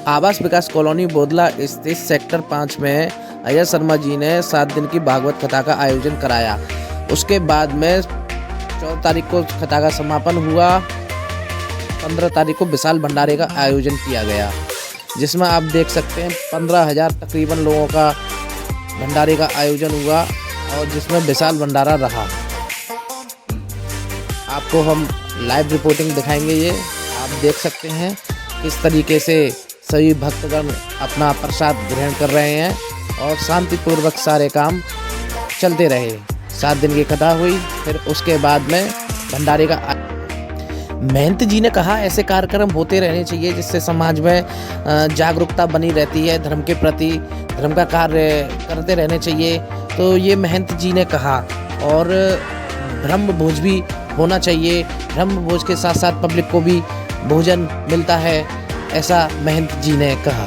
आवास विकास कॉलोनी बोदला स्थित सेक्टर 5 में अजय शर्मा जी ने 7 दिन की भागवत कथा का आयोजन कराया। उसके बाद में 14 तारीख को कथा का समापन हुआ। 15 तारीख को विशाल भंडारे का आयोजन किया गया, जिसमें आप देख सकते हैं 15,000 तकरीबन लोगों का भंडारे का आयोजन हुआ और जिसमें विशाल भंडारा रहा। आपको हम लाइव रिपोर्टिंग दिखाएंगे। ये आप देख सकते हैं किस तरीके से सभी भक्तगण अपना प्रसाद ग्रहण कर रहे हैं और शांतिपूर्वक सारे काम चलते रहे। 7 दिन की कथा हुई, फिर उसके बाद में भंडारे का। महंत जी ने कहा ऐसे कार्यक्रम होते रहने चाहिए जिससे समाज में जागरूकता बनी रहती है, धर्म के प्रति धर्म का कार्य करते रहने चाहिए। तो ये महंत जी ने कहा। और ब्रह्म भोज भी होना चाहिए, ब्रह्म भोज के साथ साथ पब्लिक को भी भोजन मिलता है, ऐसा महंत जी ने कहा।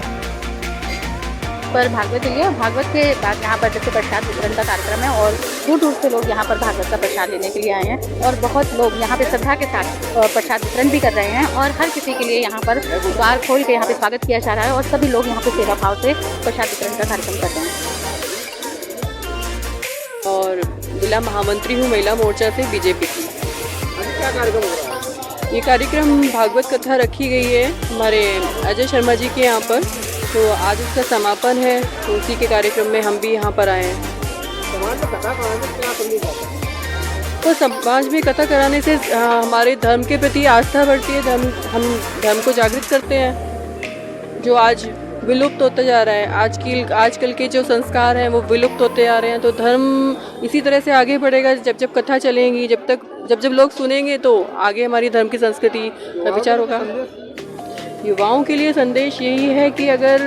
पर भागवत के लिए भागवत के बाद यहाँ पर जैसे प्रसाद वितरण का कार्यक्रम है और दूर दूर से लोग यहाँ पर भागवत का प्रसाद लेने के लिए आए हैं और बहुत लोग यहाँ पे श्रद्धा के साथ प्रसाद वितरण भी कर रहे हैं और हर किसी के लिए यहाँ पर द्वार खोल के यहाँ पे स्वागत किया जा रहा है और सभी लोग यहाँ पे सेवा भाव से प्रसाद वितरण का कार्यक्रम कर रहे हैं। और जिला महामंत्री हूँ महिला मोर्चा से बीजेपी की। क्या कार्यक्रम हो रहा है? ये कार्यक्रम भागवत कथा रखी गई है हमारे अजय शर्मा जी के यहाँ पर, तो आज उसका समापन है, तो उसी के कार्यक्रम में हम भी यहाँ पर आए हैं। समाज में कथा कराने से क्या संदेश आता है? तो समाज में कथा कराने से हमारे धर्म के प्रति आस्था बढ़ती है, हम धर्म को जागृत करते हैं जो आज विलुप्त होता जा रहा है। आजकल के जो संस्कार हैं वो विलुप्त होते आ रहे हैं। तो धर्म इसी तरह से आगे बढ़ेगा जब कथा चलेंगी, जब लोग सुनेंगे तो आगे हमारी धर्म की संस्कृति का विचार होगा। युवाओं के लिए संदेश यही है कि अगर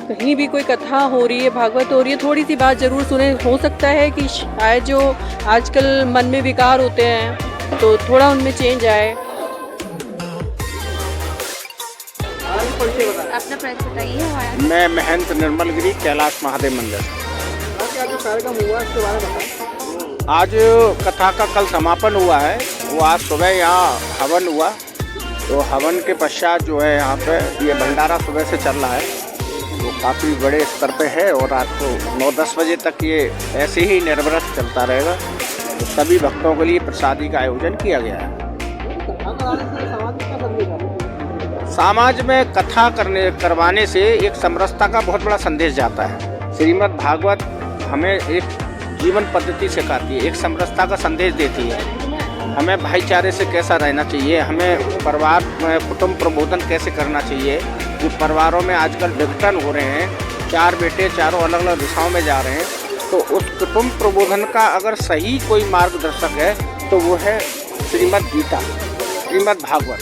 कहीं भी कोई कथा हो रही है, भागवत हो रही है, थोड़ी सी बात ज़रूर सुने। हो सकता है कि शायद जो आजकल मन में विकार होते हैं तो थोड़ा उनमें चेंज आए। अपना परिचय बताइए। मैं महंत निर्मलगिरी कैलाश महादेव मंदिर। क्या जो कार्यक्रम हुआ इसके बारे में बताएं। आज कथा का कल समापन हुआ है, वो आज सुबह यहाँ हवन हुआ। तो हवन के पश्चात जो है यहाँ पे ये भंडारा सुबह से चल रहा है, वो काफ़ी बड़े स्तर पे है और रात को 9-10 बजे तक ये ऐसे ही निर्वृत चलता रहेगा। तो सभी भक्तों के लिए प्रसादी का आयोजन किया गया है। कथा कराने से समाज में क्या संदेश आता है? समाज में कथा करवाने से एक समरसता का बहुत बड़ा संदेश जाता है। श्रीमद् भागवत हमें एक जीवन पद्धति सिखाती है, एक समरसता का संदेश देती है। हमें भाईचारे से कैसा रहना चाहिए, हमें परिवार में कुटुंब प्रबोधन कैसे करना चाहिए। जो परिवारों में आजकल विघटन हो रहे हैं, 4 बेटे चारों अलग अलग दिशाओं में जा रहे हैं, तो उस कुटुंब प्रबोधन का अगर सही कोई मार्गदर्शक है तो वो है श्रीमद् गीता, श्रीमद् भागवत।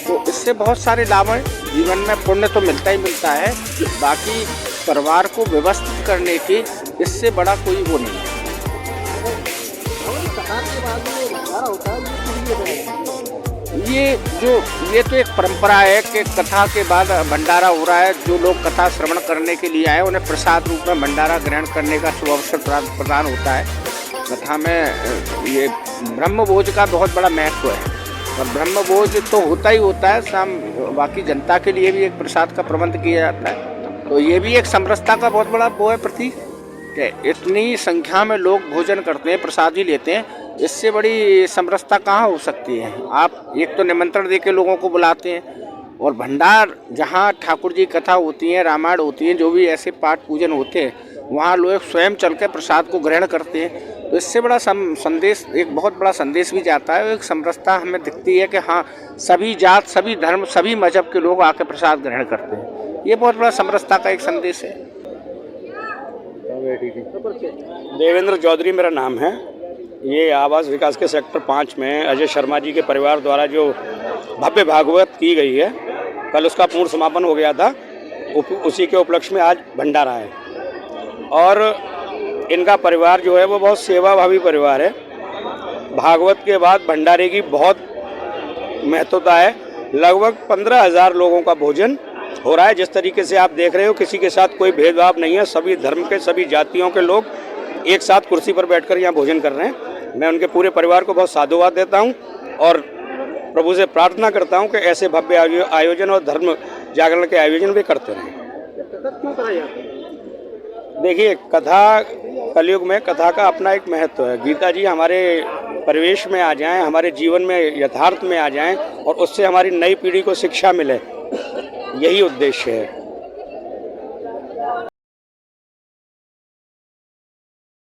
तो इससे बहुत सारे लाभ हैं। जीवन में पुण्य तो मिलता ही मिलता है, बाकी परिवार को व्यवस्थित करने की इससे बड़ा कोई वो नहीं है। कथा के बाद में भंडारा होता है, ये तो एक परंपरा है कि कथा के बाद भंडारा हो रहा है। जो लोग कथा श्रवण करने के लिए आए उन्हें प्रसाद रूप में भंडारा ग्रहण करने का शुभ अवसर प्रदान होता है। कथा में ये ब्रह्म भोज का बहुत बड़ा महत्व है और ब्रह्म भोज तो होता ही होता है, शाम बाकी जनता के लिए भी एक प्रसाद का प्रबंध किया जाता है। तो ये भी एक समरसता का बहुत बड़ा वो है प्रतीक कि इतनी संख्या में लोग भोजन करते हैं, प्रसाद ही लेते हैं। इससे बड़ी समरसता कहाँ हो सकती है। आप एक तो निमंत्रण दे के लोगों को बुलाते हैं और भंडार जहाँ ठाकुर जी कथा होती है, रामायण होती है, जो भी ऐसे पाठ पूजन होते हैं, वहाँ लोग स्वयं चल के प्रसाद को ग्रहण करते हैं। तो इससे बड़ा संदेश, एक बहुत बड़ा संदेश भी जाता है। एक समरसता हमें दिखती है कि हाँ, सभी जात, सभी धर्म, सभी मजहब के लोग आके प्रसाद ग्रहण करते हैं। ये बहुत बड़ा समरसता का एक संदेश है। देवेंद्र चौधरी मेरा नाम है। ये आवास विकास के सेक्टर 5 में अजय शर्मा जी के परिवार द्वारा जो भव्य भागवत की गई है, कल उसका पूर्ण समापन हो गया था। उसी के उपलक्ष्य में आज भंडारा है और इनका परिवार जो है वो बहुत सेवाभावी परिवार है। भागवत के बाद भंडारे की बहुत महत्वता है। लगभग 15,000 लोगों का भोजन हो रहा है। जिस तरीके से आप देख रहे हो, किसी के साथ कोई भेदभाव नहीं है। सभी धर्म के, सभी जातियों के लोग एक साथ कुर्सी पर बैठकर यहाँ भोजन कर रहे हैं। मैं उनके पूरे परिवार को बहुत साधुवाद देता हूँ और प्रभु से प्रार्थना करता हूँ कि ऐसे भव्य आयोजन और धर्म जागरण के आयोजन भी करते रहें। कथा क्यों कराई जाती है? देखिए, कथा कलयुग में कथा का अपना एक महत्व है। गीता जी हमारे परिवेश में आ जाएं, हमारे जीवन में यथार्थ में आ जाएं और उससे हमारी नई पीढ़ी को शिक्षा मिले, यही उद्देश्य है।